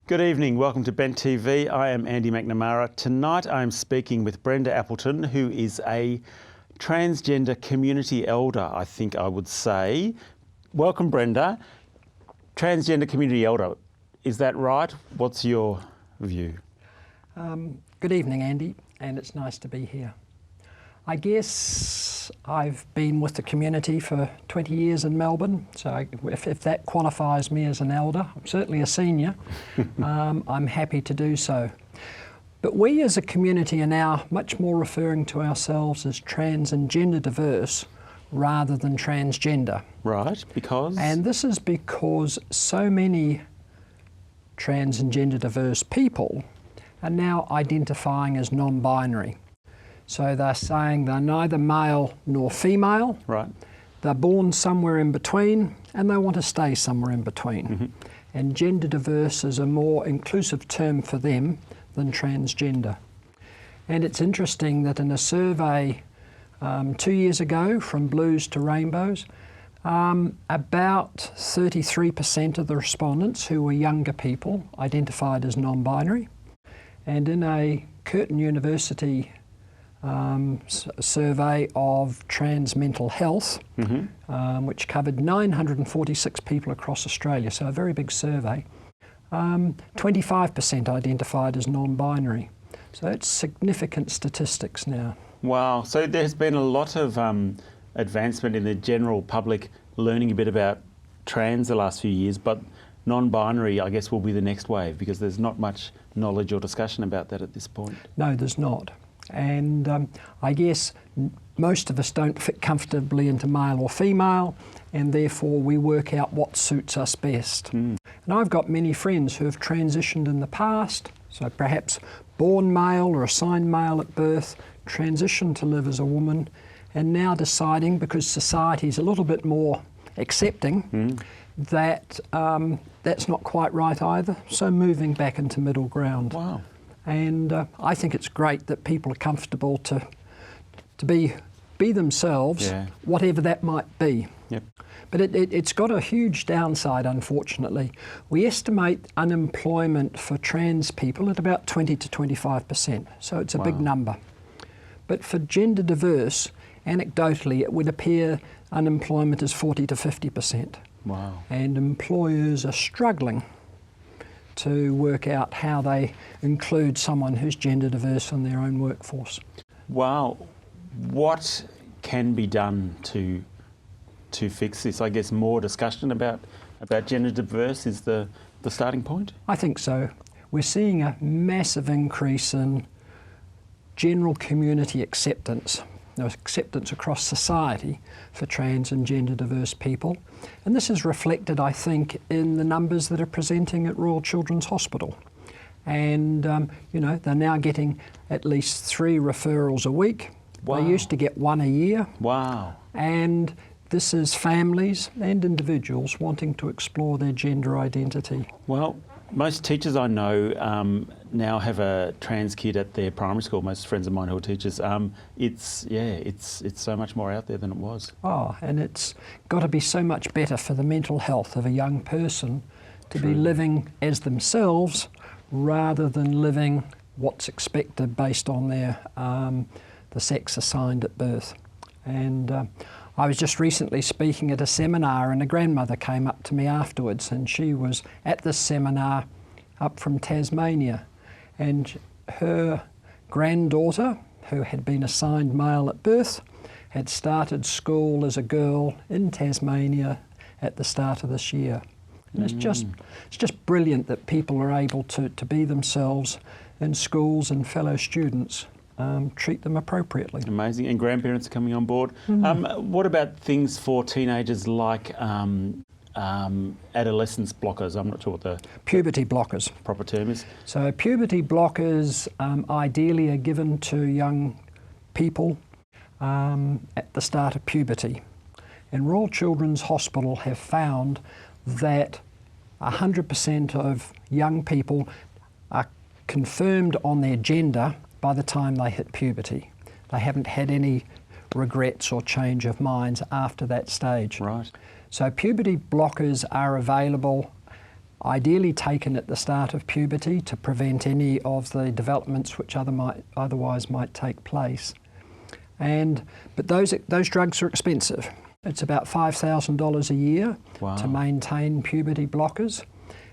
Good evening, welcome to Bent TV. I am Andy McNamara. Tonight I am speaking with Brenda Appleton, who is a transgender community elder, I think I would say. Welcome, Brenda. Transgender community elder, is that right? What's your view? Good evening, Andy, and it's nice to be here. I guess I've been with the community for 20 years in Melbourne, so if that qualifies me as an elder, I'm certainly a senior, I'm happy to do so. But we as a community are now much more referring to ourselves as trans and gender diverse rather than transgender. Right, because? And this is because so many trans and gender diverse people are now identifying as non-binary. So they're saying they're neither male nor female. Right. They're born somewhere in between and they want to stay somewhere in between. Mm-hmm. And gender diverse is a more inclusive term for them than transgender. And it's interesting that in a survey 2 years ago from Blues to Rainbows, about 33% of the respondents who were younger people identified as non-binary. And in a Curtin University survey of trans mental health, which covered 946 people across Australia, so a very big survey, 25% identified as non-binary. So it's significant statistics now. Wow, so there's been a lot of advancement in the general public learning a bit about trans the last few years, but non-binary, I guess, will be the next wave because there's not much knowledge or discussion about that at this point. No, there's not. And I guess most of us don't fit comfortably into male or female, and therefore we work out what suits us best. And I've got many friends who have transitioned in the past, so perhaps born male or assigned male at birth, transitioned to live as a woman, and now deciding, because society's a little bit more accepting, that that's not quite right either, so moving back into middle ground. Wow. And I think it's great that people are comfortable to be themselves, whatever that might be. Yep. But it's got a huge downside, unfortunately. We estimate unemployment for trans people at about 20 to 25%, so it's a big number. But for gender diverse, anecdotally, it would appear unemployment is 40 to 50%. Wow. And employers are struggling to work out how they include someone who's gender diverse in their own workforce. Wow. What can be done to fix this? I guess more discussion about gender diverse is the starting point? I think so. We're seeing a massive increase in general community acceptance across society for trans and gender diverse people. And this is reflected, I think, in the numbers that are presenting at Royal Children's Hospital. And, you know, they're now getting at least 3 referrals a week. Wow. They used to get 1 a year. Wow. And this is families and individuals wanting to explore their gender identity. Well, most teachers I know now have a trans kid at their primary school. Most friends of mine who are teachers. It's so much more out there than it was. Oh, and it's got to be so much better for the mental health of a young person to be living as themselves rather than living what's expected based on their the sex assigned at birth. And I was just recently speaking at a seminar and a grandmother came up to me afterwards, and she was at this seminar up from Tasmania, and her granddaughter, who had been assigned male at birth, had started school as a girl in Tasmania at the start of this year. And it's just brilliant that people are able to be themselves in schools and fellow students. Treat them appropriately. Amazing. And grandparents are coming on board. What about things for teenagers like adolescence blockers? I'm not sure what the puberty blockers proper term is. So puberty blockers ideally are given to young people at the start of puberty. And Royal Children's Hospital have found that 100% of young people are confirmed on their gender by the time they hit puberty. They haven't had any regrets or change of minds after that stage. Right. So puberty blockers are available, ideally taken at the start of puberty to prevent any of the developments which otherwise might take place. But those drugs are expensive. It's about $5,000 a year to maintain puberty blockers,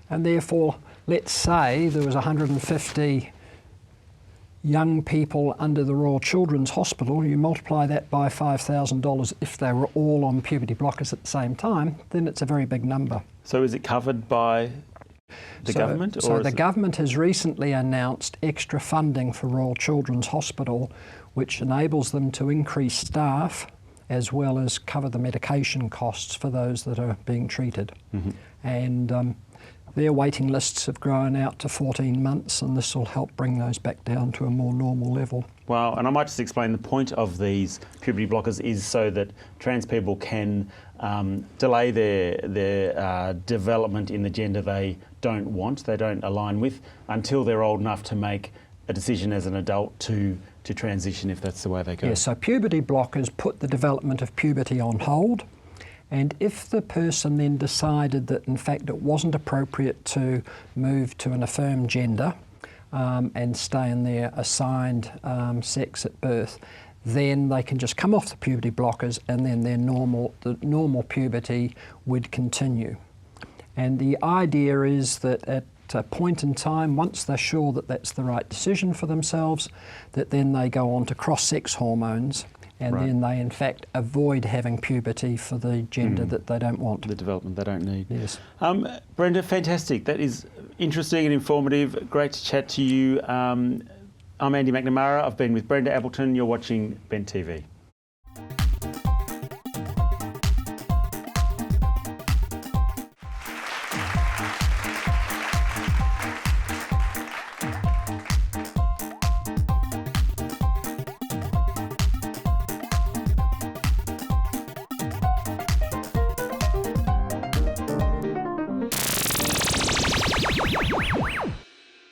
and therefore, let's say there was 150 young people under the Royal Children's Hospital, you multiply that by $5,000 if they were all on puberty blockers at the same time, then it's a very big number. So is it covered by the government? So the government has recently announced extra funding for Royal Children's Hospital, which enables them to increase staff as well as cover the medication costs for those that are being treated. Mm-hmm. And their waiting lists have grown out to 14 months, and this will help bring those back down to a more normal level. Wow, and I might just explain the point of these puberty blockers is so that trans people can delay their development in the gender they don't want, they don't align with, until they're old enough to make a decision as an adult to transition if that's the way they go. Yes, so puberty blockers put the development of puberty on hold. And if the person then decided that in fact it wasn't appropriate to move to an affirmed gender and stay in their assigned sex at birth, then they can just come off the puberty blockers and then the normal puberty would continue. And the idea is that at a point in time, once they're sure that that's the right decision for themselves, that then they go on to cross-sex hormones, and then they in fact avoid having puberty for the gender that they don't want. The development they don't need. Yes. Brenda, fantastic. That is interesting and informative. Great to chat to you. I'm Andy McNamara. I've been with Brenda Appleton. You're watching Bent TV.